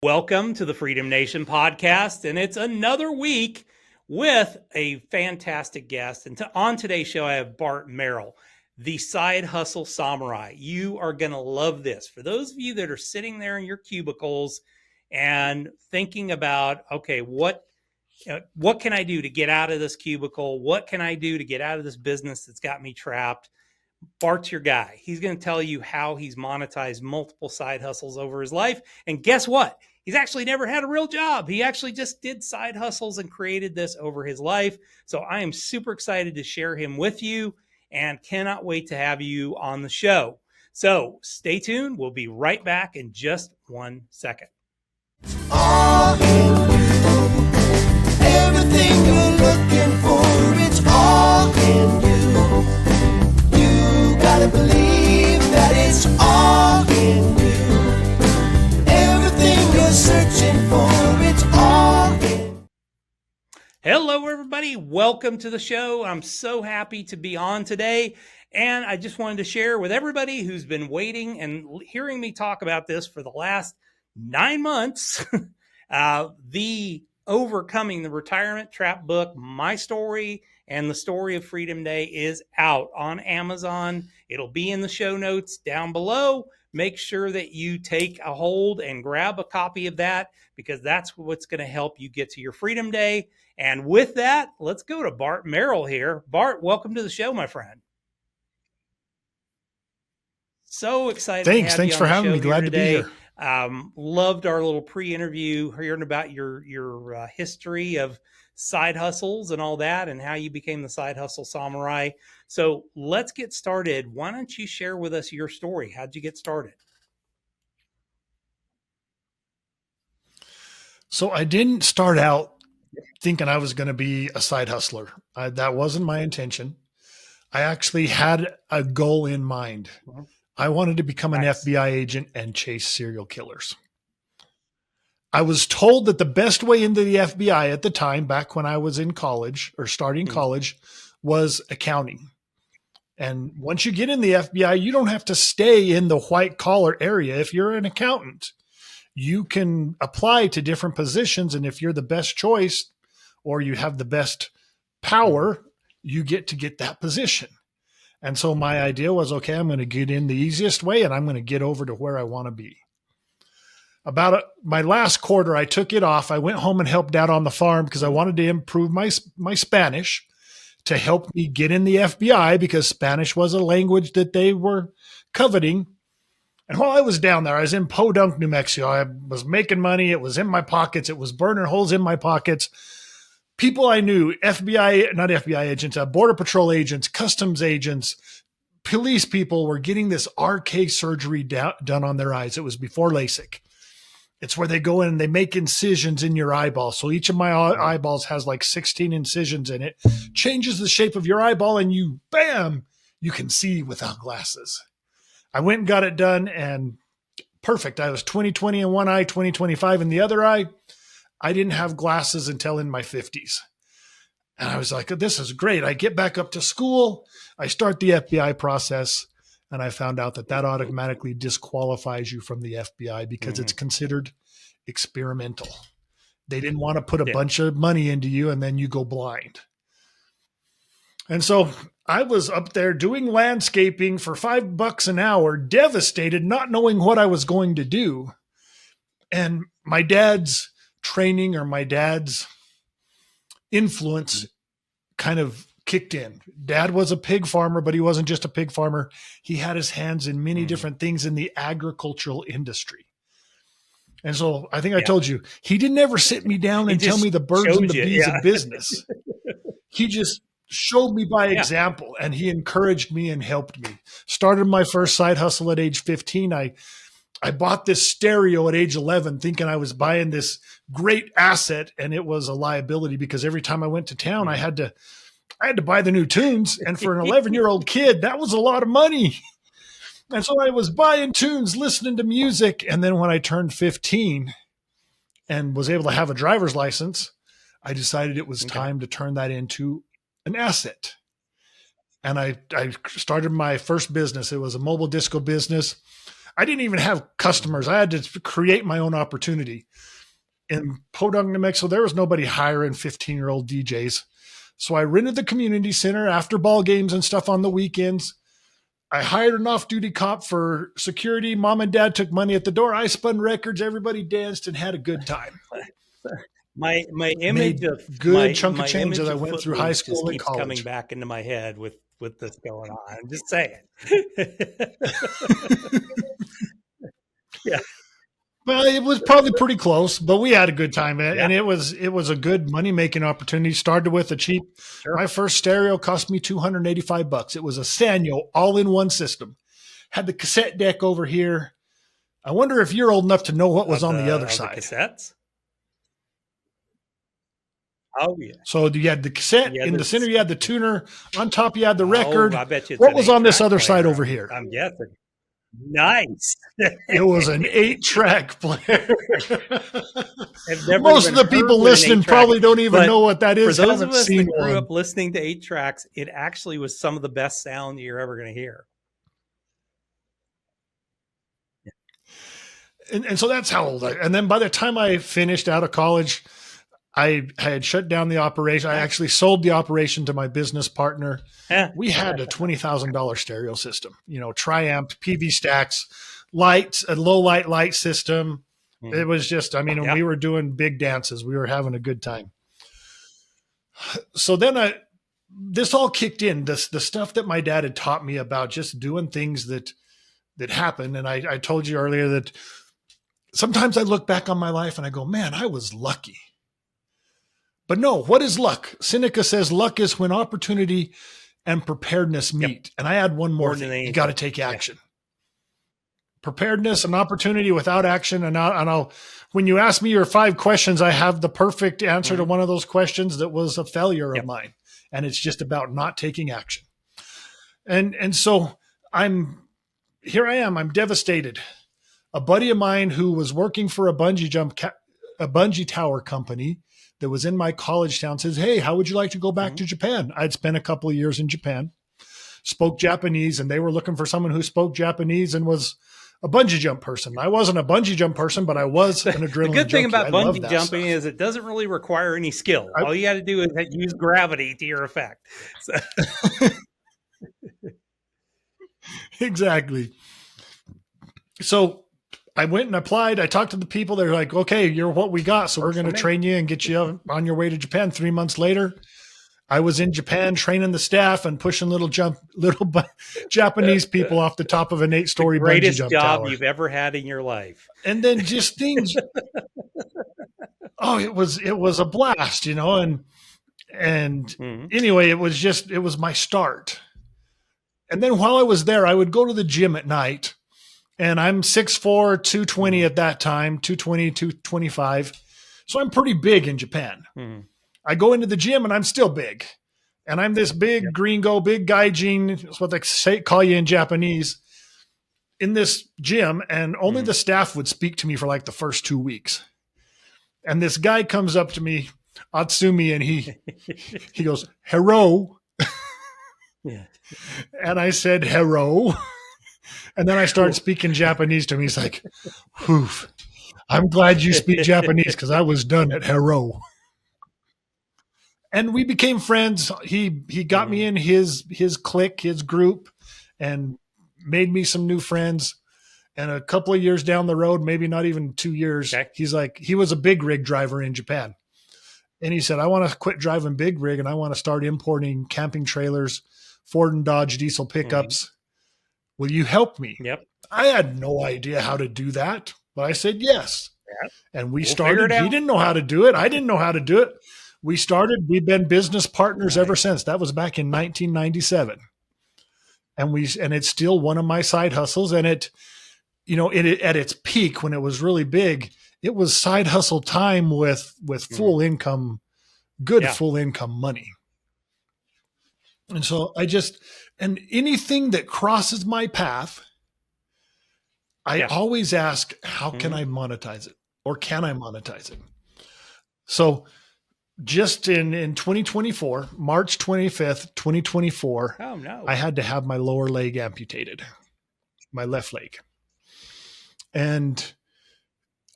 Welcome to the Freedom Nation podcast, and it's another week with a fantastic guest. And on today's show, I have Bart Merrill, the side hustle samurai. You are going to love this. For those of you that are sitting there in your cubicles and thinking about, okay, what can I do to get out of this cubicle? What can I do to get out of this business that's got me trapped? Bart's your guy. He's going to tell you how he's monetized multiple side hustles over his life. And guess what? He's actually never had a real job. He actually just did side hustles and created this over his life. So I am super excited to share him with you and cannot wait to have you on the show. So stay tuned. We'll be right back in just 1 second. All in you. Everything you're looking for, it's all in you. You gotta believe that it's all in you. Everything you're searching for, it's all in. Hello, everybody. Welcome to the show. I'm so happy to be on today. And I just wanted to share with everybody who's been waiting and hearing me talk about this for the last 9 months, the Overcoming the Retirement Trap book, my story and the story of Freedom Day, is out on Amazon. It'll be in the show notes down below. Make sure that you take a hold and grab a copy of that, because that's what's going to help you get to your Freedom Day. And with that, let's go to Bart Merrill here. Bart, welcome to the show, my friend. So excited. Thanks for having me. Glad to be here. Loved our little pre-interview, hearing about your history of side hustles and all that, and how you became the side hustle samurai. So let's get started. Why don't you share with us your story? How'd you get started? So I didn't start out thinking I was going to be a side hustler. That wasn't my intention. I actually had a goal in mind. I wanted to become an FBI agent and chase serial killers. I was told that the best way into the FBI at the time, back when I was in college or starting college, was accounting. And once you get in the FBI, you don't have to stay in the white collar area. If you're an accountant, you can apply to different positions. And if you're the best choice or you have the best power, you get to get that position. And so my idea was, okay, I'm going to get in the easiest way and I'm going to get over to where I want to be. About my last quarter, I took it off. I went home and helped out on the farm because I wanted to improve my Spanish to help me get in the FBI, because Spanish was a language that they were coveting. And while I was down there, I was in Podunk, New Mexico. I was making money. It was in my pockets. It was burning holes in my pockets. People I knew, not FBI agents, Border Patrol agents, customs agents, police people were getting this RK surgery done on their eyes. It was before LASIK. It's where they go in and they make incisions in your eyeball. So each of my eyeballs has like 16 incisions in it, changes the shape of your eyeball, and you can see without glasses. I went and got it done, and perfect. I was 20/20 in one eye, 20/25 in the other eye. I didn't have glasses until in my 50s. And I was like, this is great. I get back up to school. I start the FBI process. And I found out that automatically disqualifies you from the FBI because it's considered experimental. They didn't want to put a bunch of money into you and then you go blind. And so I was up there doing landscaping for $5 an hour, devastated, not knowing what I was going to do. And my dad's training or my dad's influence kind of kicked in. Dad was a pig farmer, but he wasn't just a pig farmer. He had his hands in many different things in the agricultural industry. And so I think I told you, he didn't ever sit me down and tell me the birds and the bees of business. He just showed me by example, and he encouraged me and helped me. Started my first side hustle at age 15. I bought this stereo at age 11 thinking I was buying this great asset, and it was a liability because every time I went to town, I had to buy the new tunes. And for an 11-year-old kid, that was a lot of money. And so I was buying tunes, listening to music. And then when I turned 15 and was able to have a driver's license, I decided it was time to turn that into an asset. And I started my first business. It was a mobile disco business. I didn't even have customers. I had to create my own opportunity. In Podunk, New Mexico, there was nobody hiring 15-year-old DJs. So I rented the community center after ball games and stuff on the weekends. I hired an off-duty cop for security. Mom and dad took money at the door. I spun records. Everybody danced and had a good time. My image Made of good chunk of my change image as I of went through high Footloose school just and keeps college. coming back into my head with this going on. I'm just saying. Yeah. Well, it was probably pretty close, but we had a good time, Yeah. and it was a good money making opportunity. Started with a cheap. Sure. My first stereo cost me $285. It was a Sanyo all-in-one system. Had the cassette deck over here. I wonder if you're old enough to know what was on the other side. The cassettes. Oh yeah. So you had the cassette in the center. You had the tuner on top. You had the record. I bet you it's what an was on this 8-track other side player, over here? I'm guessing. Nice. It was an 8-track player. I've never Most of even the people heard what an listening 8-track probably don't even but know what that For is. those of Haven't us that seen grew one. up listening to 8-tracks, it actually was some of the best sound you're ever going to hear. And so that's how old I. And then by the time I finished out of college, I had shut down the operation. I actually sold the operation to my business partner. We had a $20,000 stereo system, tri-amped PV stacks, lights, a low light system. It was just, we were doing big dances. We were having a good time. So then this all kicked in. The stuff that my dad had taught me about just doing things that happened. And I told you earlier that sometimes I look back on my life and I go, man, I was lucky. But no, what is luck? Seneca says luck is when opportunity and preparedness meet. Yep. And I add one more thing. You got to take action. Yep. Preparedness and opportunity without action. And I'll, when you ask me your 5 questions, I have the perfect answer to one of those questions that was a failure of mine. And it's just about not taking action. And so here I am, I'm devastated. A buddy of mine who was working for a bungee tower company that was in my college town says, hey, how would you like to go back to Japan? I'd spent a couple of years in Japan, spoke Japanese, and they were looking for someone who spoke Japanese and was a bungee jump person. I wasn't a bungee jump person, but I was an adrenaline The good thing junkie. about bungee jumping is it doesn't really require any skill. All you got to do is use gravity to your effect. So. Exactly. So I went and applied. I talked to the people. They're like, okay, you're what we got. So we're going to train you and get you on your way to Japan. 3 months later, I was in Japan training the staff and pushing little Japanese people off the top of an 8-story bungee jump tower. Job you've ever had in your life. And then just things. It was a blast, and anyway, it was my start. And then while I was there, I would go to the gym at night. And I'm 6'4", 220 at that time, 220, 225. So I'm pretty big in Japan. I go into the gym and I'm still big. And I'm this big gringo, big gaijin, that's what they call you in Japanese, in this gym. And only the staff would speak to me for like the first 2 weeks. And this guy comes up to me, Atsumi, and he goes, "Hero." And I said, "Hero." And then I started speaking Japanese to him. He's like, "Poof, I'm glad you speak Japanese because I was done at Hero." And we became friends. He got me in his clique, his group, and made me some new friends. And a couple of years down the road, maybe not even 2 years, he's like, he was a big rig driver in Japan. And he said, I want to quit driving big rig and I want to start importing camping trailers, Ford and Dodge diesel pickups. Will you help me? Yep. I had no idea how to do that, but I said yes. Yep. And we started. He didn't know how to do it. I didn't know how to do it. We started. We've been business partners ever since. That was back in 1997. And it's still one of my side hustles. And it at its peak when it was really big, it was side hustle time with full income, full income money. And so and anything that crosses my path, I always ask, how can I monetize it? Or can I monetize it? So just in 2024, March 25th, 2024, I had to have my lower leg amputated, my left leg. And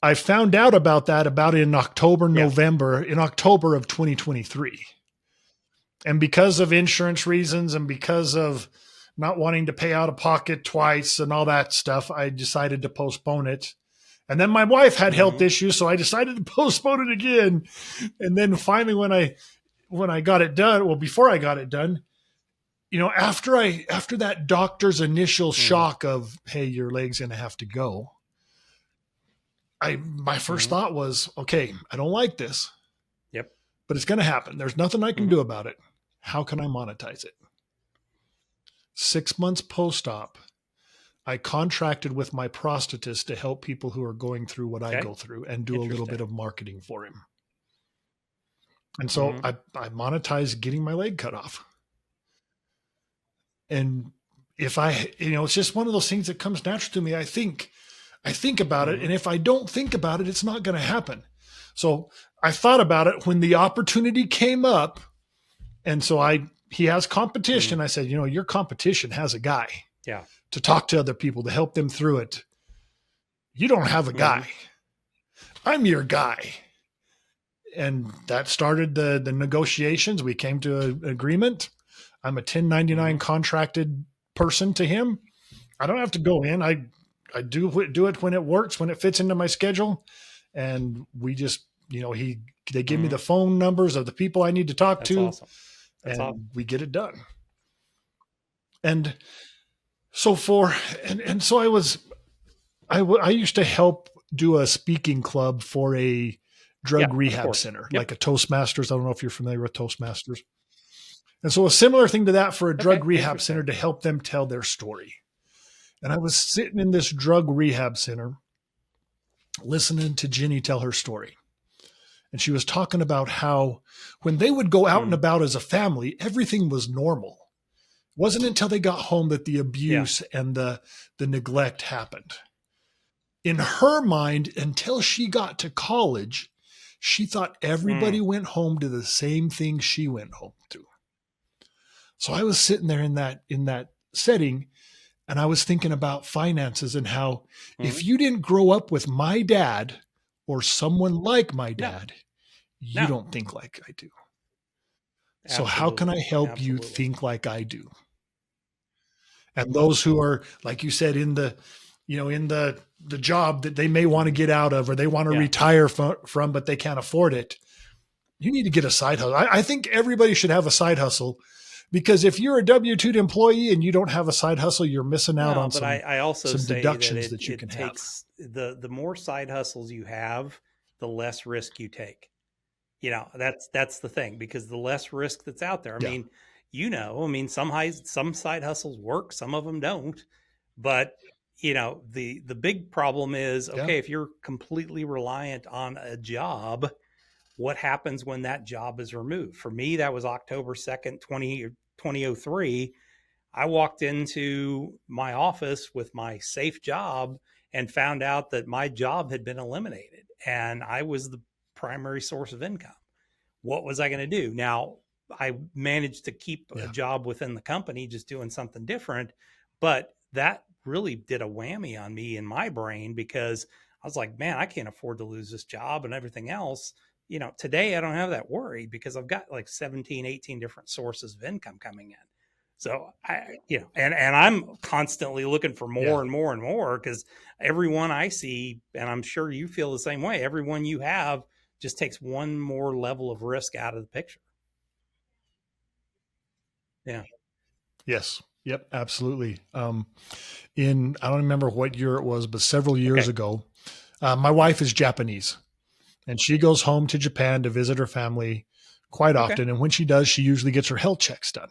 I found out about that about in October, November, in October of 2023. And because of insurance reasons and because of not wanting to pay out of pocket twice and all that stuff, I decided to postpone it. And then my wife had health issues, so I decided to postpone it again. And then finally, when I got it done, well, before I got it done, after that doctor's initial shock of, hey, your leg's going to have to go, my first thought was, okay, I don't like this. Yep. But it's going to happen. There's nothing I can do about it. How can I monetize it? 6 months post-op, I contracted with my prosthetist to help people who are going through what I go through and do a little bit of marketing for him. And so I monetized getting my leg cut off. And if it's just one of those things that comes natural to me. I think about it. And if I don't think about it, it's not going to happen. So I thought about it when the opportunity came up. And so he has competition. I said, your competition has a guy to talk to other people, to help them through it. You don't have a guy. I'm your guy. And that started the negotiations. We came to an agreement. I'm a 1099 contracted person to him. I don't have to go in. I do it when it works, when it fits into my schedule. And we just, they give me the phone numbers of the people I need to talk to. Awesome. That's awesome. We get it done. And so I used to help do a speaking club for a drug rehab center, like a Toastmasters. I don't know if you're familiar with Toastmasters. And so a similar thing to that for a drug rehab center to help them tell their story. And I was sitting in this drug rehab center listening to Jenny tell her story. And she was talking about how when they would go out and about as a family, everything was normal. It wasn't until they got home that the abuse and the neglect happened. In her mind, until she got to college, she thought everybody went home to the same thing she went home to. So I was sitting there in that setting, and I was thinking about finances and how if you didn't grow up with my dad or someone like my dad, you don't think like I do. So how can I help you think like I do? And those who are, like you said, in the job that they may want to get out of or they want to retire from, but they can't afford it, you need to get a side hustle. I think everybody should have a side hustle, because if you're a W-2 employee and you don't have a side hustle, you're missing out on some deductions that you can have. The more side hustles you have, the less risk you take. That's the thing, because the less risk that's out there. I mean, some side hustles work, some of them don't. But the big problem is, if you're completely reliant on a job, what happens when that job is removed? For me, that was October 2nd, 2003. I walked into my office with my safe job and found out that my job had been eliminated and I was the primary source of income. What was I going to do? Now, I managed to keep a job within the company, just doing something different, but that really did a whammy on me in my brain, because I was like, man, I can't afford to lose this job and everything else. Today I don't have that worry because I've got like 17, 18 different sources of income coming in. So and I'm constantly looking for more and more and more, because everyone I see, and I'm sure you feel the same way, everyone you have just takes one more level of risk out of the picture. Yeah. Yes. Yep. Absolutely. I don't remember what year it was, but several years ago, my wife is Japanese and she goes home to Japan to visit her family quite often. And when she does, she usually gets her health checks done.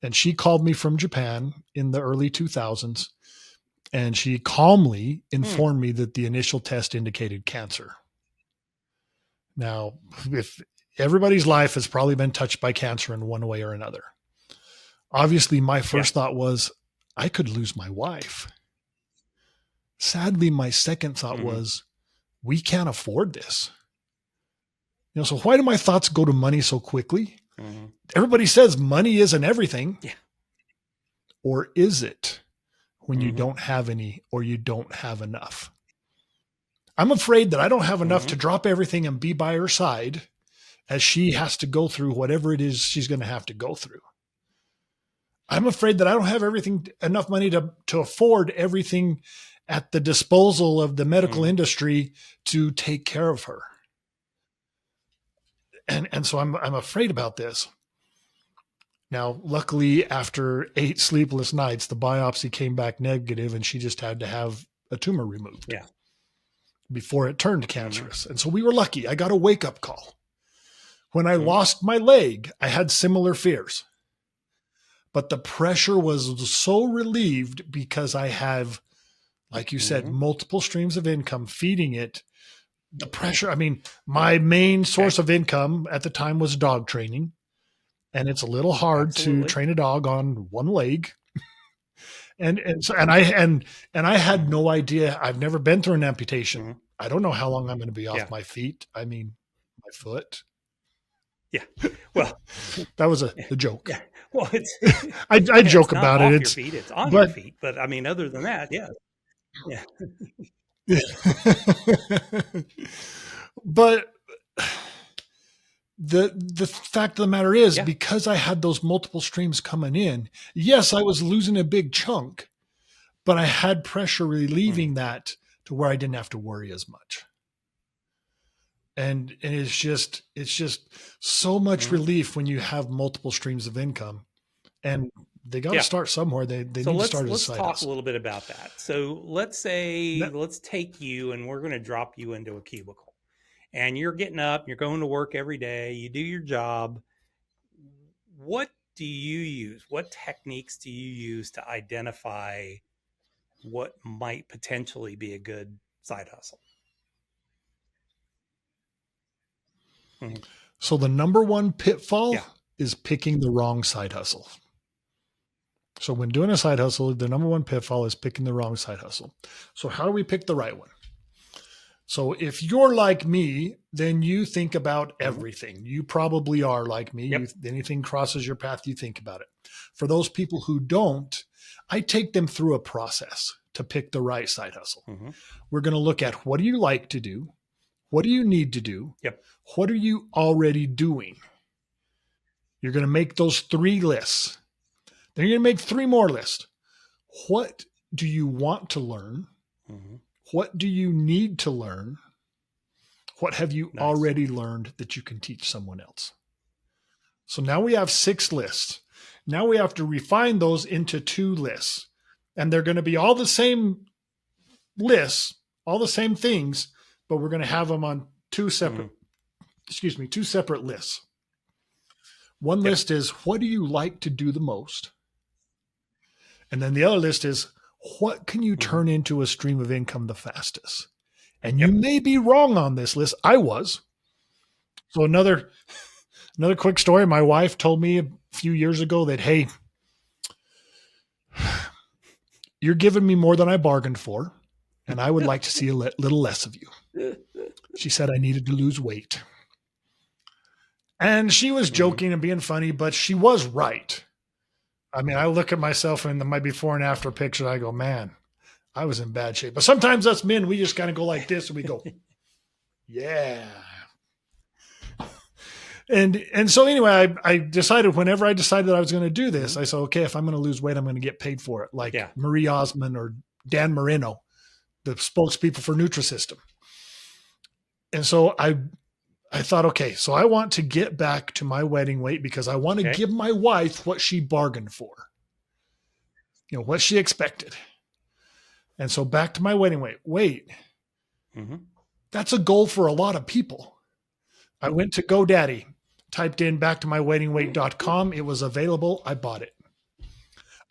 And she called me from Japan in the early 2000s, and she calmly informed me that the initial test indicated cancer. Now, if everybody's life has probably been touched by cancer in one way or another. Obviously, my first thought was, I could lose my wife. Sadly, my second thought was, we can't afford this. So why do my thoughts go to money so quickly? Everybody says money isn't everything. Yeah. Or is it? when you don't have any or you don't have enough. I'm afraid that I don't have enough to drop everything and be by her side as she has to go through whatever it is she's going to have to go through. I'm afraid that I don't have enough money to afford everything at the disposal of the medical industry to take care of her. And so I'm afraid about this. Now, luckily, after 8 sleepless nights, the biopsy came back negative and she just had to have a tumor removed before it turned cancerous. And so we were lucky. I got a wake-up call. When I lost my leg, I had similar fears. But the pressure was so relieved because I have, like you said, multiple streams of income feeding it. The pressure, I mean, my main source of income at the time was dog training. And it's a little hard to train a dog on one leg. And I had no idea. I've never been through an amputation. I don't know how long I'm going to be off my feet. I mean, my foot. Yeah. Well, that was a joke. Yeah. Well, I joke it's about not it. Off your feet, it's on your feet. But I mean, other than that, yeah. But the fact of the matter is, because I had those multiple streams coming in, yes, I was losing a big chunk, but I had pressure relieving that to where I didn't have to worry as much. And it's just so much relief when you have multiple streams of income, and they got to start somewhere. They need to start as a side hustle. Let's talk a little bit about that. So let's take you and we're going to drop you into a cubicle, and you're getting up, you're going to work every day, you do your job. What do you use? What techniques do you use to identify what might potentially be a good side hustle? So the number one pitfall is picking the wrong side hustle. So when doing a side hustle, the number one pitfall is picking the wrong side hustle. So how do we pick the right one? So if you're like me, then you think about everything. You probably are like me. Anything crosses your path, you think about it. For those people who don't, I take them through a process to pick the right side hustle. We're going to look at, what do you like to do? What do you need to do? What are you already doing? You're going to make those 3 lists. Then you're going to make 3 more lists. What do you want to learn? What do you need to learn? What have you already learned that you can teach someone else? So now we have 6 lists. Now we have to refine those into 2 lists. And they're going to be all the same lists, all the same things, but we're going to have them on 2 separate, 2 separate lists. One list is, what do you like to do the most? And then the other list is, what can you turn into a stream of income the fastest? And you may be wrong on this list. I was. So another quick story. My wife told me a few years ago that, hey, you're giving me more than I bargained for, and I would like to see a little less of you. She said I needed to lose weight. And she was joking and being funny, but she was right. I mean, I look at myself in my before and after picture, and I go, man, I was in bad shape. But sometimes us men, we just kind of go like this and we go, yeah. And so anyway, I decided, whenever I decided that I was going to do this, I said, okay, if I'm going to lose weight, I'm going to get paid for it. Like Marie Osmond or Dan Marino, the spokespeople for Nutrisystem. And so I thought, okay, so I want to get back to my wedding weight because I want to give my wife what she bargained for, what she expected. And so back to my wedding weight. That's a goal for a lot of people. I went to GoDaddy, typed in backtomyweddingweight.com. It was available. I bought it.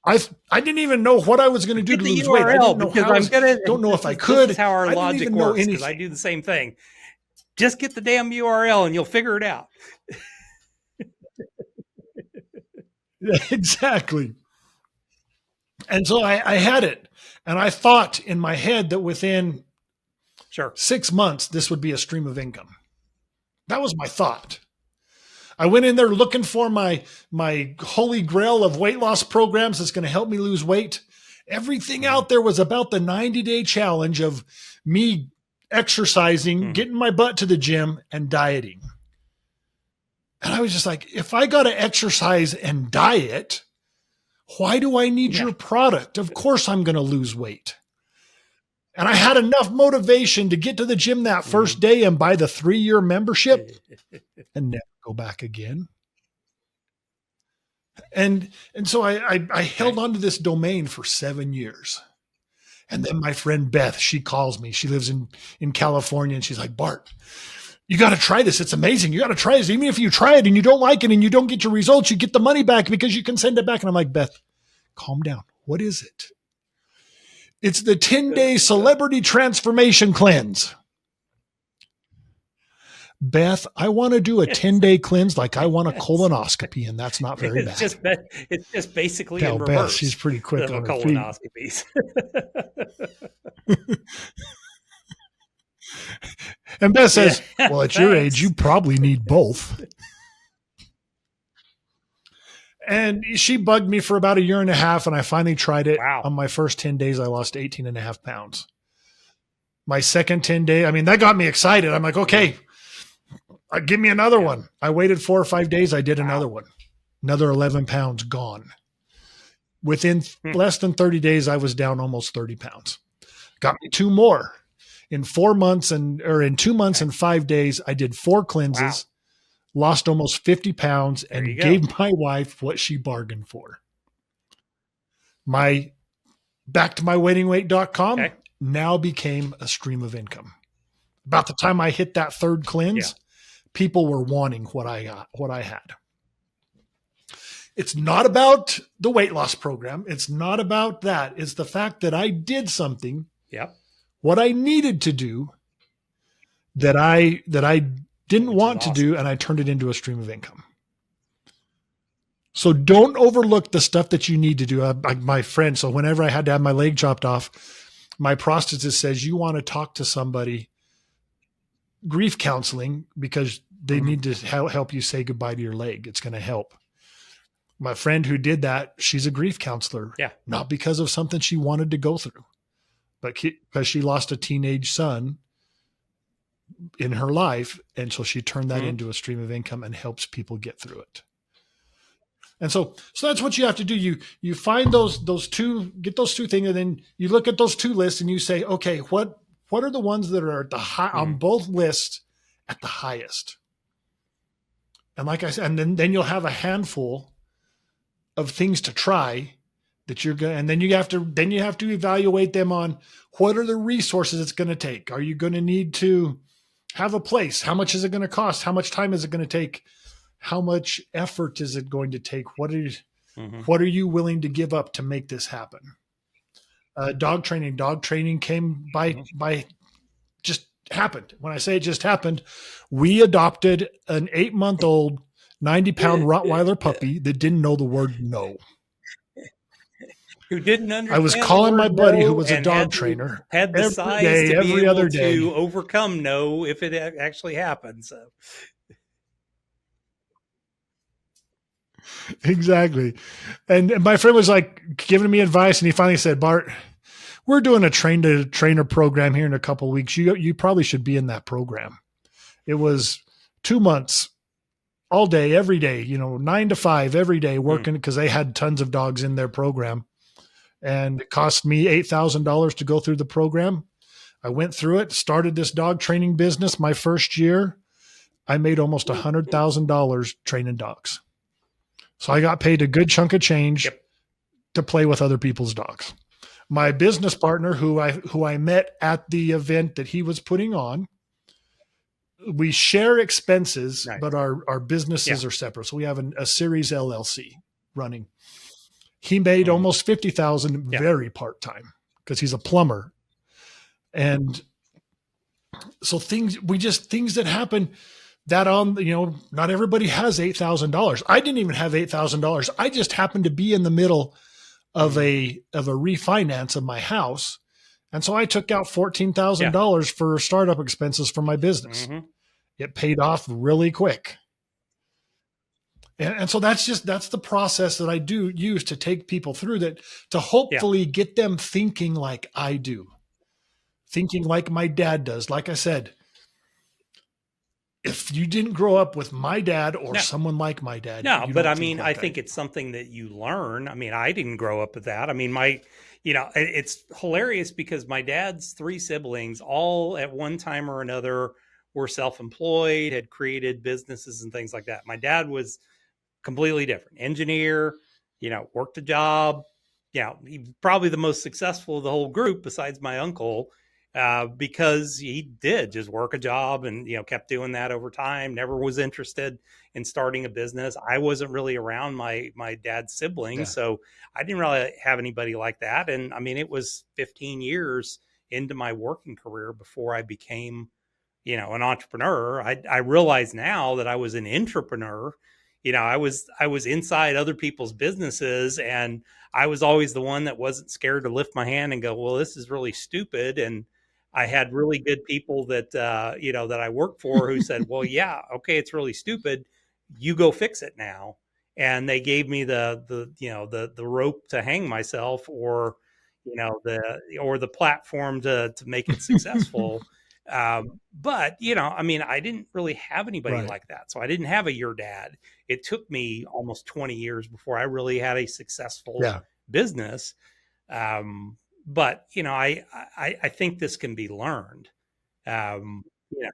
I didn't even know what I was going to do to lose weight. I didn't know how don't know if I could. This is how our logic works, because I do the same thing. Just get the damn URL and you'll figure it out. Exactly. And so I had it. And I thought in my head that within 6 months, this would be a stream of income. That was my thought. I went in there looking for my holy grail of weight loss programs that's going to help me lose weight. Everything out there was about the 90-day challenge of me exercising, getting my butt to the gym, and dieting. And I was just like, if I got to exercise and diet, why do I need your product? Of course I'm going to lose weight. And I had enough motivation to get to the gym that first day and buy the 3-year membership and never go back again. And so I held on to this domain for 7 years. And then my friend Beth, she calls me. She lives in California, and she's like, Bart, you got to try this. It's amazing. You got to try this. Even if you try it and you don't like it and you don't get your results, you get the money back because you can send it back. And I'm like, Beth, calm down. What is it? It's the 10-day celebrity transformation cleanse. Beth, I want to do a 10-day cleanse like I want a colonoscopy, and that's not very bad. It's just basically Tell in Beth, reverse. she's pretty quick on her feet. Colonoscopies. And Beth says, well, at your age, you probably need both. And she bugged me for about 1.5 years, and I finally tried it. Wow. On my first 10 days, I lost 18.5 pounds. My second 10 day, I mean, that got me excited. I'm like, okay, give me another one. I waited 4 or 5 days. I did another one. Another 11 pounds gone. Within less than 30 days, I was down almost 30 pounds. Got me 2 more. In 2 months and 5 days, I did 4 cleanses, lost almost 50 pounds, and gave my wife what she bargained for. My back to mywaitingweight.com now became a stream of income. About the time I hit that 3rd cleanse, people were wanting what I had. It's not about the weight loss program. It's not about that. It's the fact that I did something, what I needed to do, that I didn't want to do, and I turned it into a stream of income. So don't overlook the stuff that you need to do. Like my friend, so whenever I had to have my leg chopped off, my prosthetist says, you want to talk to somebody, grief counseling, because they need to help you say goodbye to your leg. It's going to help. My friend who did that, she's a grief counselor, not because of something she wanted to go through, but because she lost a teenage son in her life. And so she turned that into a stream of income and helps people get through it. And so that's what you have to do. You find those 2, get those 2 things, and then you look at those 2 lists and you say, okay, what are the ones that are at the high on both lists at the highest? And like I said, and then you'll have a handful of things to try that you're going, and then you have to evaluate them on what are the resources it's going to take. Are you going to need to have a place? How much is it going to cost? How much time is it going to take? How much effort is it going to take? What are you willing to give up to make this happen? Dog training came by just happened. When I say it just happened, we adopted an 8-month-old 90-pound Rottweiler puppy that didn't know the word no. Who didn't understand. I was calling my buddy who was a dog trainer. Had the size to be able to overcome no if it actually happened. So exactly. And my friend was like giving me advice, and he finally said, Bart, we're doing a train-to-trainer program here in a couple of weeks. You probably should be in that program. It was 2 months, all day, every day, 9 to 5 every day working, because they had tons of dogs in their program. And it cost me $8,000 to go through the program. I went through it, started this dog training business. My first year, I made almost $100,000 training dogs. So I got paid a good chunk of change to play with other people's dogs. My business partner, who I met at the event that he was putting on, we share expenses, but our businesses are separate. So we have a Series LLC running. He made almost $50,000 very part-time because he's a plumber. And so things that happen that not everybody has $8,000. I didn't even have $8,000. I just happened to be in the middle of a refinance of my house. And so I took out $14,000 for startup expenses for my business. It paid off really quick. And so that's the process that I do use to take people through that, to hopefully get them thinking like I do, thinking like my dad does. Like I said, if you didn't grow up with my dad or No, someone like my dad, no, you but I don't think mean, I like I think do. it's something that you learn. I mean, I didn't grow up with that. I mean, it's hilarious because my dad's three siblings, all at one time or another, were self employed, had created businesses and things like that. My dad was completely different engineer, worked a job. He probably the most successful of the whole group besides my uncle, because he did just work a job and kept doing that over time. Never was interested in starting a business. I wasn't really around my dad's siblings, Yeah. so I didn't really have anybody like that. And I mean, it was 15 years into my working career before I became an entrepreneur. I realize now that I was an entrepreneur. I was inside other people's businesses, and I was always the one that wasn't scared to lift my hand and go, well, this is really stupid. And I had really good people that I worked for who said, well, yeah, okay, it's really stupid, you go fix it now. And they gave me the rope to hang myself, or the platform to make it successful. But I mean, I didn't really have anybody Right. like that. So I didn't have a your dad. It took me almost 20 years before I really had a successful Yeah. business. But I think this can be learned. Um, yeah,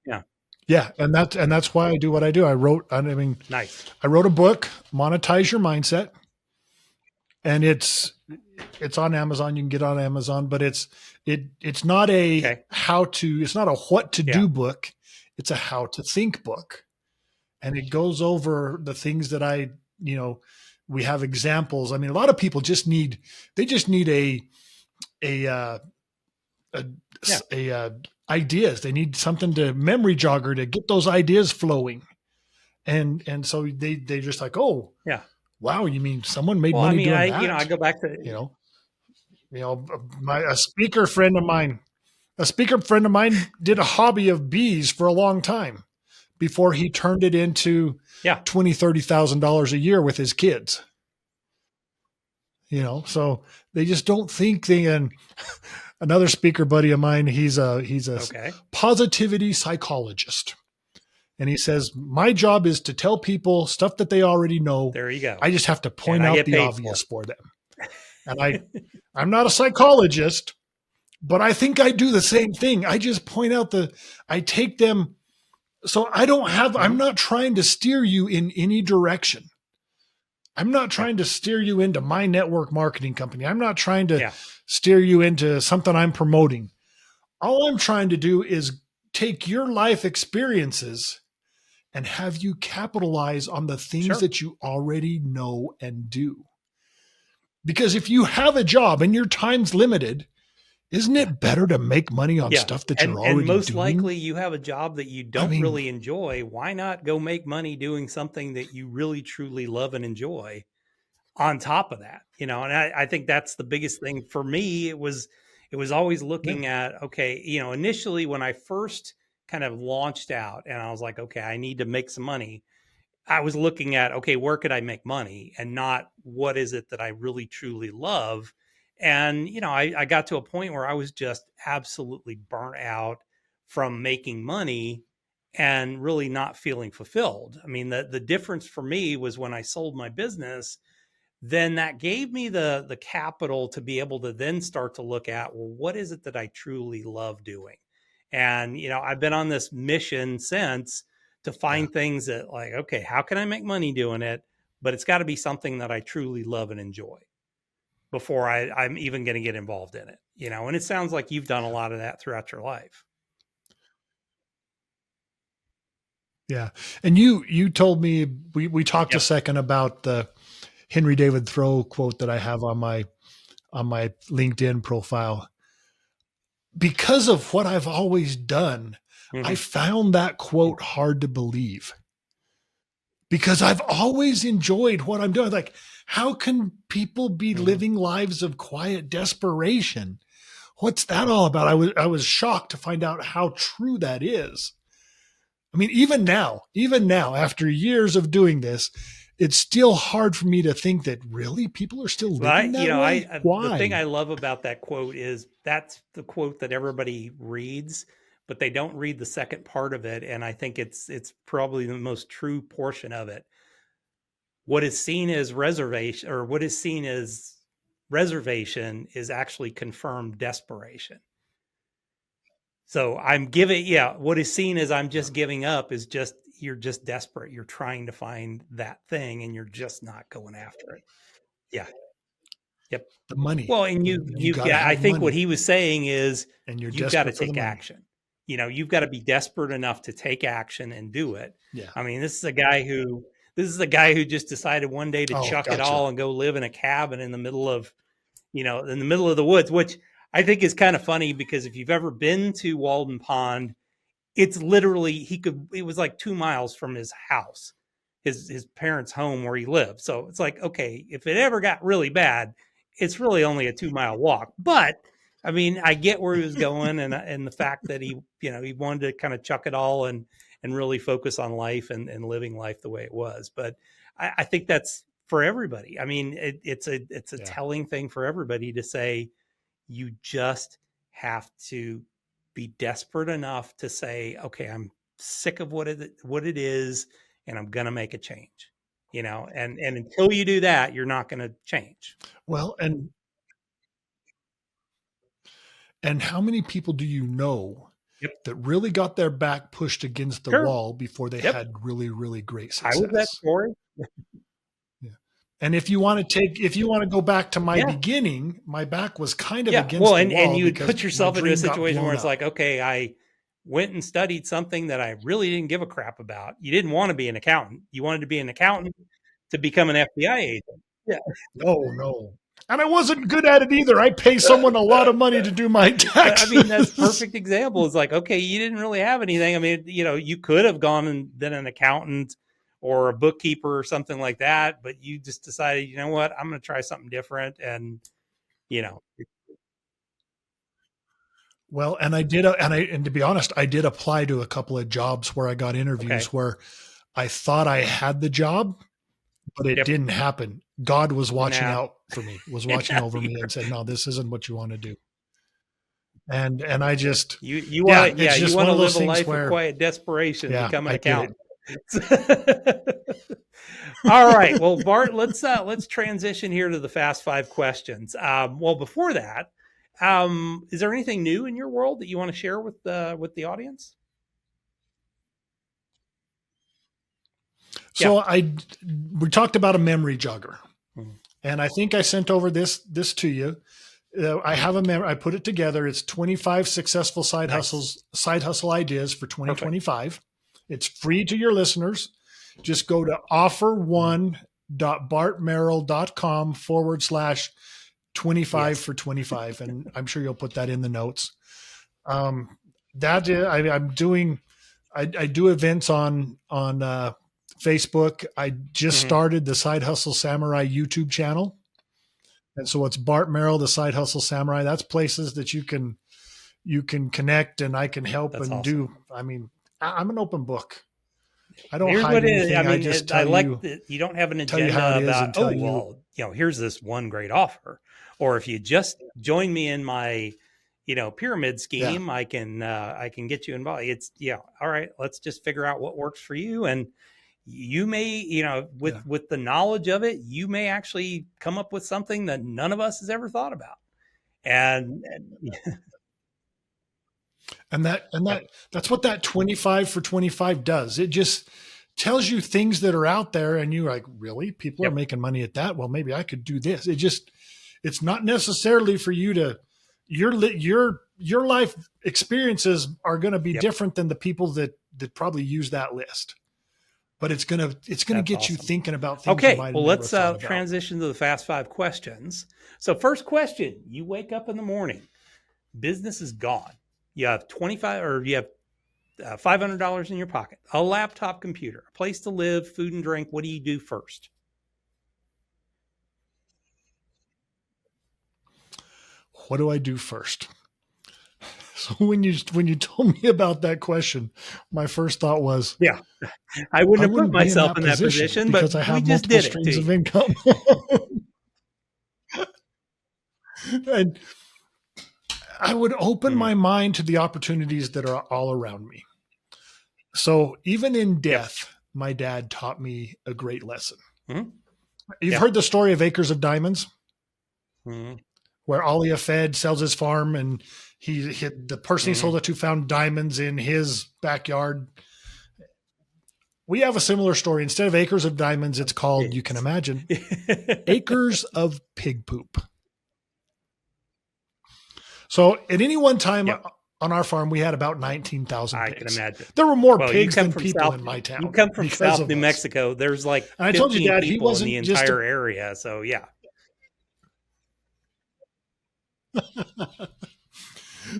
yeah, Yeah. And that's why I do what I do. nice. I wrote a book, Monetize Your Mindset, and it's on Amazon. You can get it on Amazon, but it's not a Okay, how to, it's not a what to yeah, do book. It's a how to think book. And it goes over the things that you know, we have examples. I mean, a lot of people they just need a, a, yeah. ideas. They need something to memory jogger to get those ideas flowing. And so they just like, oh, Yeah. wow, you mean someone made Well, I money mean, doing I that? go back to, You know, you know, a speaker friend of mine, did a hobby of bees for a long time before he turned it into yeah, $20,000-$30,000 a year with his kids. So they just don't think and another speaker buddy of mine, he's a okay. positivity psychologist. And he says, my job is to tell people stuff that they already know. There you go. I just have to And point I out get the paid for obvious for them. And I'm not a psychologist, but I think I do the same thing. I just point out I take them. So it. I'm not trying to steer you in any direction. I'm not Yeah, trying to steer you into my network marketing company. I'm not trying to yeah, steer you into something I'm promoting. All I'm trying to do is take your life experiences and have you capitalize on the things sure. that you already know and do. Because if you have a job and your time's limited, isn't Yeah. it better to make money on Yeah, stuff that and you're and already most doing? likely you have a job that you I don't mean, really enjoy. Why not go make money doing something that you really truly love and enjoy on top of that? And I think that's the biggest thing for me. It was always yeah, looking at, okay, initially when I first kind of launched out and I was like, okay, I need to make some money. I was looking at, okay, where could I make money, and not what is it that I really truly love. And, I got to a point where I was just absolutely burnt out from making money and really not feeling fulfilled. I mean, the difference for me was when I sold my business, then that gave me the capital to be able to then start to look at, well, what is it that I truly love doing? And I've been on this mission since to yeah, find things that, like, okay, how can I make money doing it, but it's got to be something that I truly love and enjoy before I'm even going to get involved in it. And it sounds like you've done a lot of that throughout your life. yeah. And you told me, we talked a Yep. second about the Henry David Thoreau quote that I have on my LinkedIn profile. Because of what I've always done, I Hmm. found that quote hard to believe, because I've always enjoyed what I'm doing. Like, how can people be Hmm. living lives of quiet desperation? What's that all about? I was shocked to find out how true that is. I mean, even now, after years of doing this, it's still hard for me to think that really people are still Well, living that way. the thing I Why? love about that quote is that's the quote that everybody reads, but they don't read the second part of it, and I think it's probably the most true portion of it. What is seen as reservation, or what is seen as reservation, is actually confirmed desperation. So I'm giving, yeah, what is seen as I'm just giving up is just, you're just desperate. You're trying to find that thing and you're just not going after it. Yeah. Yep. The money. Well, and You got to yeah, I have think what money, he was saying is and you're you've got to desperate for the take money. action. You've got to be desperate enough to take action and do it. Yeah. I mean, this is a guy who just decided one day to Oh, chuck it gotcha. all and go live in a cabin in the middle of, in the middle of the woods, which I think is kind of funny because if you've ever been to Walden Pond, it's literally, it was like 2 miles from his house, his parents' home where he lived. So it's like, okay, if it ever got really bad, it's really only a 2 mile walk. But I mean, I get where he was going, and the fact that he wanted to kind of chuck it all and really focus on life and living life the way it was. But I think that's for everybody. I mean, it's a Yeah. telling thing for everybody to say, you just have to be desperate enough to say, okay, I'm sick of what it is, and I'm going to make a change, and until you do that, you're not going to change. Well, and how many people do you know Yep. that really got their back pushed against the Sure. wall before they Yep. had really, really great I was that success? story. Yeah. And if you want to go back to my Yeah. beginning, my back was kind of Yeah. against Well, the and wall you would because put my yourself into a dream got situation where blown it's up. like, okay, I went and studied something that I really didn't give a crap about. You didn't want to be an accountant. You wanted to be an accountant to become an FBI agent. Yeah. No. And I wasn't good at it either. I pay someone a lot of money to do my But I mean, that's taxes. perfect example. It's like, okay, you didn't really have anything. I mean, you could have gone and been an accountant or a bookkeeper or something like that, but you just decided, you know what, I'm going to try something different. And, you know, Well, and to be honest, I did apply to a couple of jobs where I got okay. interviews where I thought I had the job, but it Yep. didn't happen. God was watching Nah. out for me, was watching over me and said, "No, this isn't what you want to do." And I just, You yeah, want to, it's you just want one to of live those a things life of where, quiet desperation, yeah, become an I get it. accountant. All right. Well, Bart, let's transition here to the fast five questions. Well, before that, is there anything new in your world that you want to share with the audience? So Yeah. we talked about a memory jogger, Mhm. and I think I sent over this to you. I have I put it together. It's 25 successful side Nice. hustle ideas for Perfect. 2025. It's free to your listeners. Just go to offer1.bartmerrill.com/25 Yes. for 25. And I'm sure you'll put that in the notes. That is, I'm doing, I do events on Facebook. I just Mhm. started the Side Hustle Samurai YouTube channel. And so it's Bart Merrill, the Side Hustle Samurai. That's places that you can connect, and I can help That's and awesome. do. I mean, I'm an open book. I don't Here's hide what it is. I anything. I mean, just I like that you don't have an tell you how agenda it is about, and oh, tell you, well, here's this one great offer. Or if you just join me in my, pyramid yeah, scheme, I can get you involved. It's, yeah. All right. Let's just figure out what works for you. And you may, yeah. with the knowledge of it, you may actually come up with something that none of us has ever thought about. And And yep, that's what that 25 for 25 does. It just tells you things that are out there, and you're like, really? People are yep, making money at that. Well, maybe I could do this. It's not necessarily for you to, your life experiences are going to be yep. different than the people that probably use that list. But it's going to That's get you awesome. thinking about things you Okay, might have well, never let's thought about. transition to the fast five questions. So, first question: you wake up in the morning, business is gone. You have 25, or you have $500 in your pocket, a laptop computer, a place to live, food and drink. What do you do first? What do I do first? So when you told me about that question, my first thought was, Yeah. I I wouldn't have put wouldn't be in myself that in that position, but because I we have just multiple did it to streams of you. income. And I would open my mind to the opportunities that are all around me. So even in death, my dad taught me a great lesson. Mhm. You've Yeah. heard the story of Acres of Diamonds, Mhm. where Ali Afed sells his farm, and the person he sold it to found diamonds in his backyard. We have a similar story. Instead of Acres of Diamonds, it's called, you can imagine, Acres of Pig Poop. So at any one time on our farm, we had about 19,000 pigs. I can imagine. There were more Well, pigs than people in my town. You come from because South of New us. Mexico. There's like And I told you, 15 Dad, he people in wasn't the just entire area. So yeah.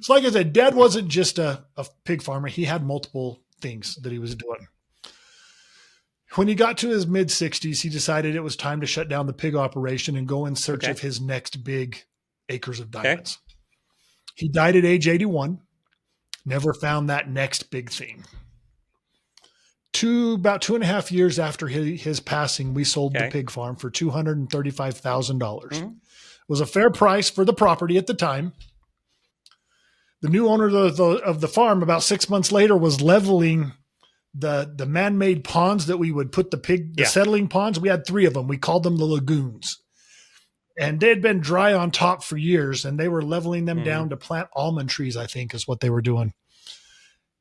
So like I said, Dad wasn't just a pig farmer. He had multiple things that he was doing. When he got to his mid 60s, he decided it was time to shut down the pig operation and go in search of his next big Acres of Diamonds. He died at age 81, never found that next big thing. About 2.5 years after his passing, we sold the pig farm for $235,000. It was a fair price for the property at the time. The new owner of the farm, about 6 months later, was leveling the man-made ponds that we would put the settling ponds. We had 3 of them. We called them the lagoons. And they had been dry on top for years, and they were leveling them down to plant almond trees, I think is what they were doing.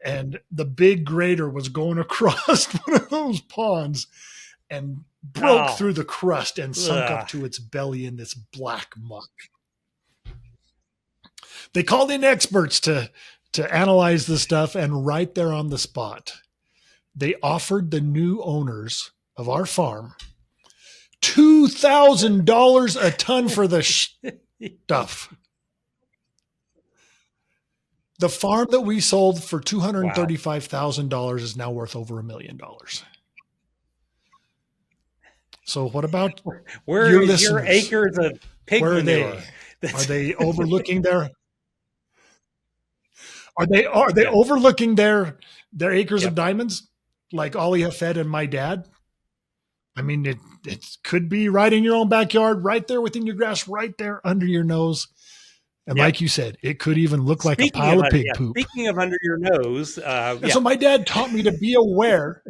And the big grader was going across one of those ponds and broke through the crust and sunk up to its belly in this black muck. They called in experts to analyze the stuff, and right there on the spot, they offered the new owners of our farm $2,000 a ton for the stuff. The farm that we sold for $235,000 is now worth over $1 million. So what about your listeners? Your acres of pig Where are manure? they? Are they overlooking their? Are they overlooking their acres of diamonds like Ali Hafed and my dad? I mean, it could be right in your own backyard, right there within your grass, right there under your nose. And like you said, it could even look like a pile of pig poop. Speaking of under your nose. So my dad taught me to be aware.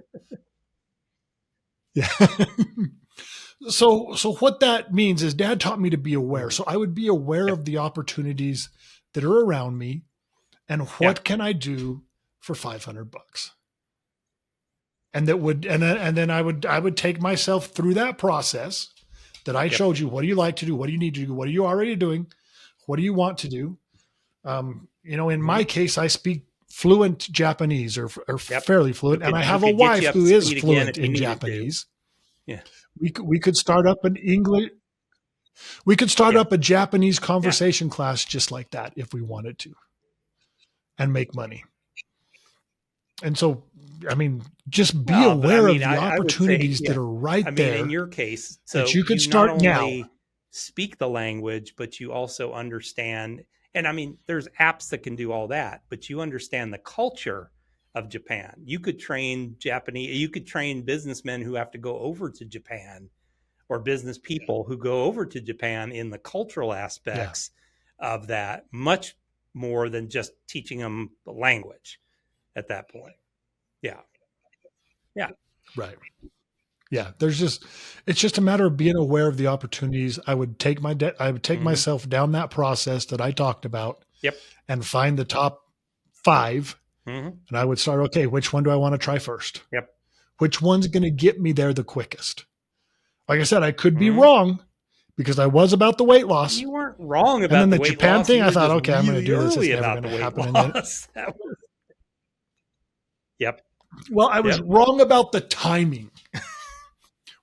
So what that means is Dad taught me to be aware. So I would be aware of the opportunities that are around me, and what can I do for $500? And then I would take myself through that process that I showed you. What do you like to do? What do you need to do? What are you already doing? What do you want to do? In my case, I speak fluent Japanese or fairly fluent, and I have a wife who is fluent in Japanese. Yeah. We could start up an English. We could start up a Japanese conversation class just like that if we wanted to, and make money. And so, I mean, just be aware of the opportunities that are right there. In your case, so that you could start not only now. Speak the language, but you also understand. And I mean, there's apps that can do all that, but you understand the culture of Japan. You could train businessmen who have to go over to Japan, or business people who go over to Japan in the cultural aspects of that, much more than just teaching them the language at that point. Yeah. Right. Yeah. It's just a matter of being aware of the opportunities. I would take myself down that process that I talked about. And find the top 5. And I would start, okay, which one do I want to try first? Which one's going to get me there the quickest? Like I said, I could be wrong because I was about the weight loss. You weren't wrong about and then the the weight Japan loss. thing, I thought, okay, I'm going to do this. It's never about going the to weight happen. loss. Well, I was wrong about the timing.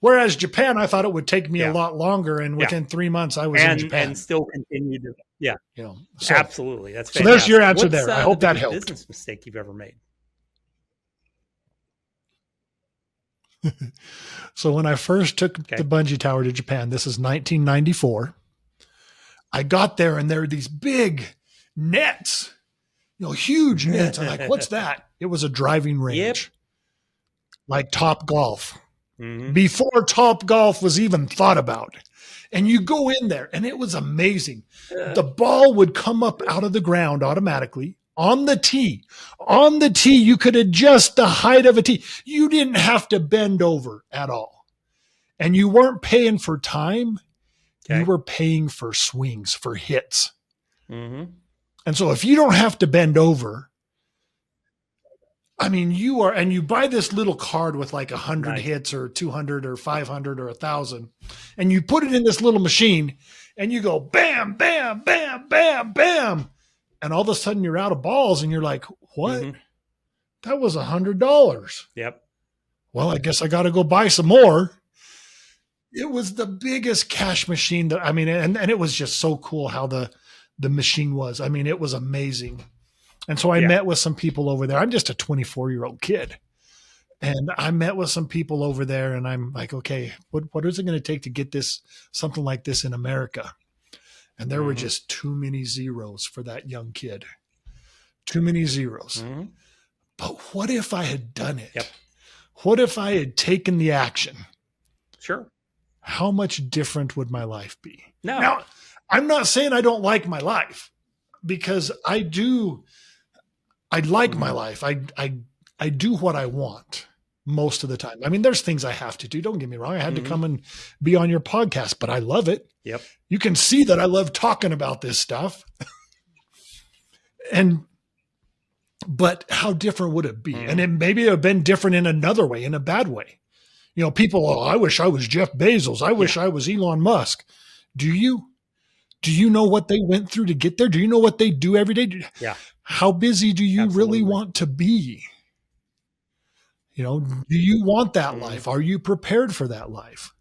Whereas Japan, I thought it would take me a lot longer, and within 3 months, I was in Japan. And still continued to, absolutely. That's fantastic. So there's your answer there. I hope that helped. Business mistake you've ever made? So when I first took the bungee tower to Japan, this is 1994. I got there, and there were these big nets huge nets. I'm like, what's that? It was a driving range, Yep. like Top Golf. Mhm. Before Top Golf was even thought about. And you go in there, and it was amazing. The ball would come up out of the ground automatically on the tee. On the tee, you could adjust the height of a tee. You didn't have to bend over at all. And you weren't paying for time. Okay. You were paying for swings, for hits. Mhm. And so if you don't have to bend over, I mean, you are, and you buy this little card with like 100 Nice. hits or 200 or 500 or 1,000, and you put it in this little machine and you go bam, bam, bam, bam, bam. And all of a sudden you're out of balls and you're like, what? Mhm. That was $100. Yep. Well, I guess I got to go buy some more. It was the biggest cash machine that, I mean, and it was just so cool how the machine was. I mean, it was amazing. And so I met with some people over there. I'm just a 24-year-old kid. And I met with some people over there and I'm like, okay, what is it going to take to get this, something like this in America? And there were just too many zeros for that young kid. Too many zeros. Mhm. But what if I had done it? Yep. What if I had taken the action? Sure. How much different would my life be? No. Now, I'm not saying I don't like my life, because I do. I like my life. I do what I want most of the time. I mean, there's things I have to do. Don't get me wrong. I had to come and be on your podcast, but I love it. Yep. You can see that I love talking about this stuff. But how different would it be? And maybe it would have been different in another way, in a bad way. People, I wish I was Jeff Bezos. I wish I was Elon Musk. Do you? Do you know what they went through to get there? Do you know what they do every day? Yeah. How busy do you really want to be? Do you want that life? Are you prepared for that life?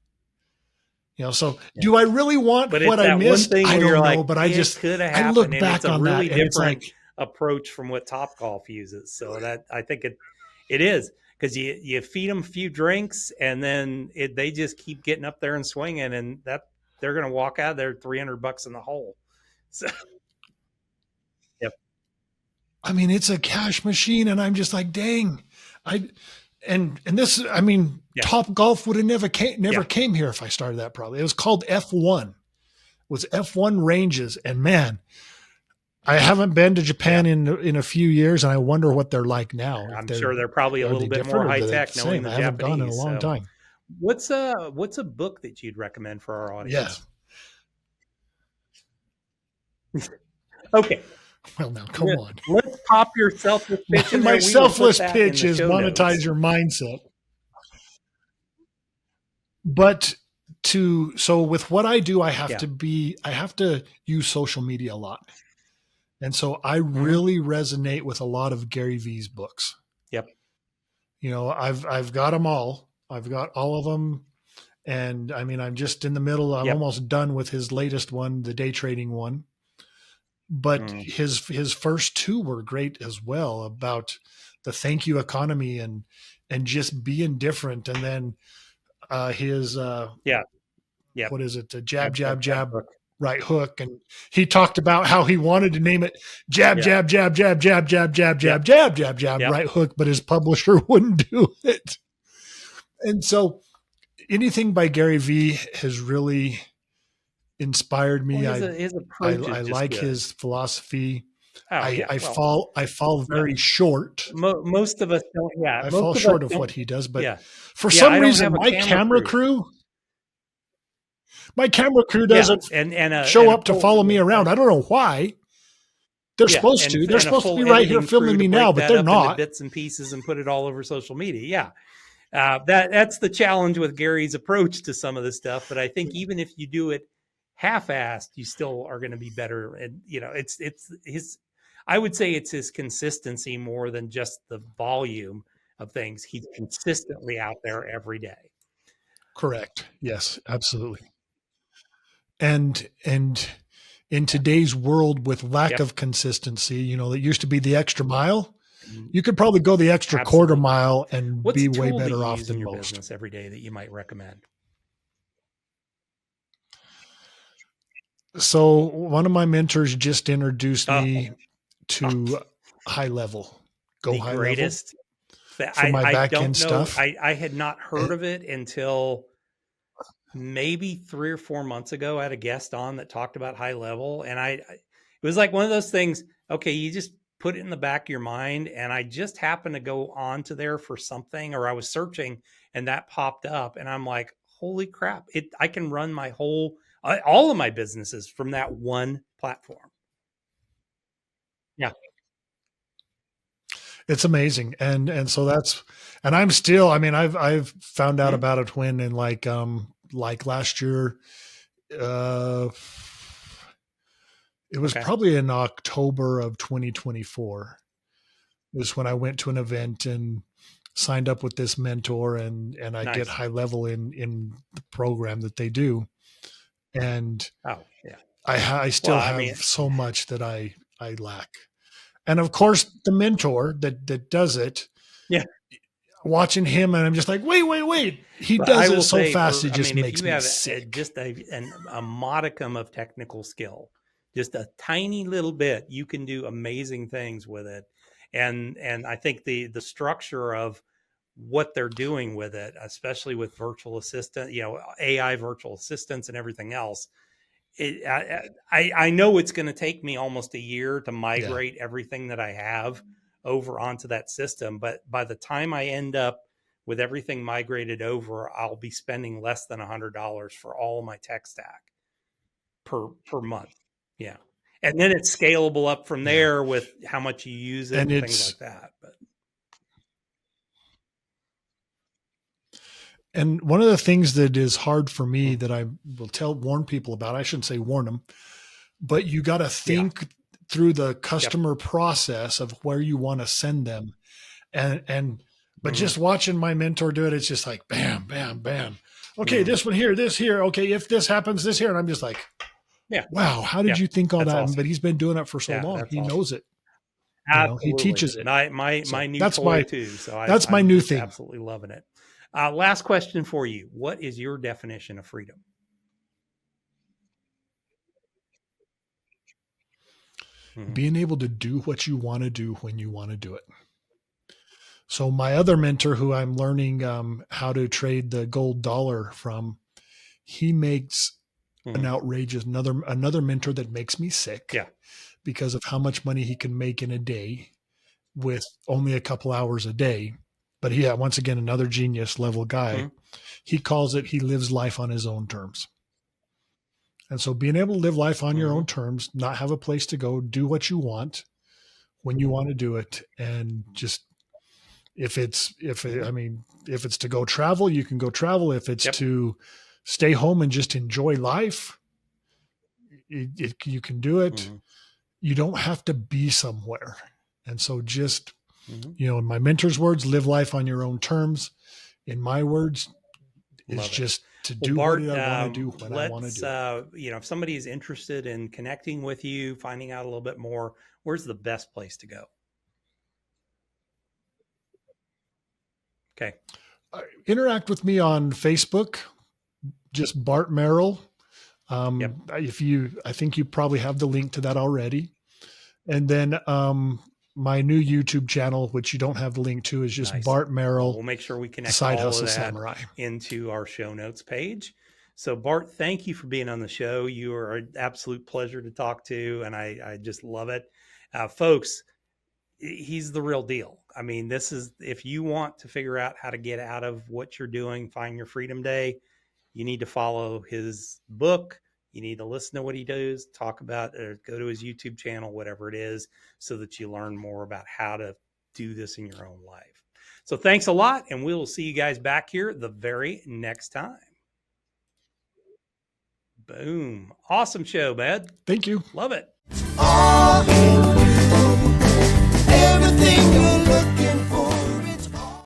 So do I really want what I missed? I don't know, but I just, I look back on that and it's like approach from what Topgolf uses. So that I think it is, because you feed them a few drinks and then they just keep getting up there and swinging, and that they're going to walk out of there $300 in the hole. So, yep. I mean, it's a cash machine, and I'm just like, dang, and this, I mean, Top Golf would have never came here if I started that. Probably it was called F1. It was F1 ranges, and man, I haven't been to Japan in a few years, and I wonder what they're like now. I'm sure they're probably a little bit more high tech, knowing the I haven't Japanese. gone in a long time. What's a book that you'd recommend for our audience? Yeah. Okay. Well, now come on. Let's pop your selfless pitch. My selfless pitch is monetize your mindset. But so with what I do, I have to use social media a lot. And so I really resonate with a lot of Gary Vee's books. Yep. I've got them all. I've got all of them. And I mean, I'm just in the middle. I'm almost done with his latest one, the day trading one. But his first two were great as well, about the thank you economy and just being different. And then his what is it? Jab, jab, jab, right hook. And he talked about how he wanted to name it jab, jab, jab, jab, jab, jab, jab, jab, jab, jab, jab, right hook, but his publisher wouldn't do it. And so anything by Gary Vee has really inspired me. His I approach is like good. his philosophy. Oh, I fall very short. Most of us don't. Yeah, I fall short of what he does, but for I some don't reason, have a my camera crew doesn't show up to follow me around. I don't know why. They're supposed to. They're supposed to be right here filming me now, but they're not. Bits and pieces and put it all over social media. Yeah, that's the challenge with Gary's approach to some of this stuff. But I think even if you do it half-assed, you still are going to be better. And it's his. I would say it's his consistency more than just the volume of things. He's consistently out there every day. Correct. Yes, absolutely. And in today's world with lack of consistency, it used to be the extra mile. You could probably go the extra quarter mile and be way better off than most. Business every day that you might recommend? So one of my mentors just introduced me to High Level, The GoHighLevel greatest. for my I back don't end know. stuff. I had not heard of it until maybe 3 or 4 months ago. I had a guest on that talked about High Level, and it was like one of those things. Okay, you just put it in the back of your mind, and I just happened to go onto there for something, or I was searching, and that popped up, and I'm like, holy crap! I can run my all of my businesses from that one platform. Yeah. It's amazing. And so and I'm still, I mean, I've found out Mhm. about it when in like last year, uh, it was Okay. probably in October of 2024 is when I went to an event and signed up with this mentor, and I get Nice. High Level in the program that they do. And Oh, yeah. I Well, still I have mean, so much that I lack. And of course, the mentor that does it, yeah. watching him, and I'm just like, wait. He But I does it will so say, fast, it I just mean, if makes you me have sick. just a modicum of technical skill, just a tiny little bit, you can do amazing things with it. And I think the structure of what they're doing with it, especially with virtual assistant, AI virtual assistants and everything else, I know it's going to take me almost a year to Yeah. migrate everything that I have over onto that system. But by the time I end up with everything migrated over, I'll be spending less than $100 for all of my tech stack per month. Yeah. And then it's scalable up from Yeah. there with how much you use it And and things like that. But one of the things that is hard for me mm, that I will warn people about, I shouldn't say warn them, but you got to yeah. think through the Yep. customer process of where you want to send them. But Hmm. just watching my mentor do it, it's just like bam, bam, bam. Okay, Hmm. this one here, this here. Okay, if this happens, this here. And I'm just like, Yeah. wow, how did Yeah. you think all That's that? awesome. But he's been doing it for so Yeah. long. That's He awesome. knows it. He Absolutely. teaches it. My So new toy too. So that's my I'm new just thing. absolutely loving it. Last question for you. What is your definition of freedom? Mhm. Being able to do what you want to do when you want to do it. So my other mentor, who I'm learning how to trade the gold dollar from, he makes an Mhm. outrageous another mentor that makes me sick Yeah. because of how much money he can make in a day with only a couple hours a day. But once again, another genius level guy. Mhm. He calls it, he lives life on his own terms. And so being able to live life on your own Mhm. terms, not have a place to go, do what you want when you want to do it, and just Mhm. I mean, if it's to go travel, you can go travel. If it's Yep. to stay home and just enjoy life, you can do it. Mhm. You don't have to be somewhere. And so just, Mhm. in my mentor's words, live life on your own terms. In my words, is Love it. just to Well, do what Bart, I want to do when I want to let's do it. if somebody is interested in connecting with you, finding out a little bit more, where's the best place to go? Okay. Interact with me on Facebook, just Bart Merrill. Yep. I think you probably have the link to that already. And then my new YouTube channel, which you don't have the link to, is just Nice. Bart Well, Merrill, we'll make sure we the connect Side all of Hustle that Samurai. into our show notes page. So, Bart, thank you for being on the show. You are an absolute pleasure to talk to, and I just love it. Folks, he's the real deal. I mean, this is if you want to figure out how to get out of what you're doing, find your freedom day, you need to follow his book. You need to listen to what he does, talk about, or go to his YouTube channel, whatever it is, so that you learn more about how to do this in your own life. So thanks a lot, and we will see you guys back here the very next time. Boom. Awesome show, man. Thank you. Love it. All in